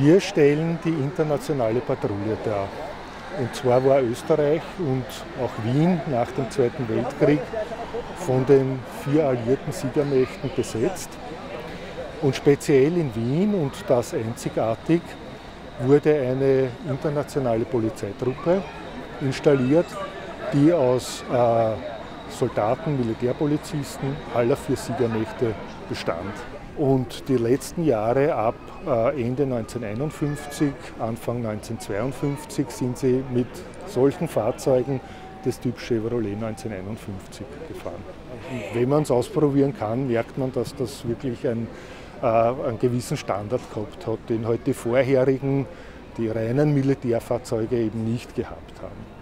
Wir stellen die internationale Patrouille dar. Und zwar war Österreich und auch Wien nach dem Zweiten Weltkrieg von den 4 alliierten Siegermächten besetzt. Und speziell in Wien, und das einzigartig, wurde eine internationale Polizeitruppe installiert, die aus Soldaten, Militärpolizisten aller 4 Siegermächte bestand. Und die letzten Jahre ab Ende 1951, Anfang 1952 sind sie mit solchen Fahrzeugen des Typ Chevrolet 1951 gefahren. Wenn man es ausprobieren kann, merkt man, dass das wirklich einen gewissen Standard gehabt hat, den halt die vorherigen, die reinen Militärfahrzeuge eben nicht gehabt haben.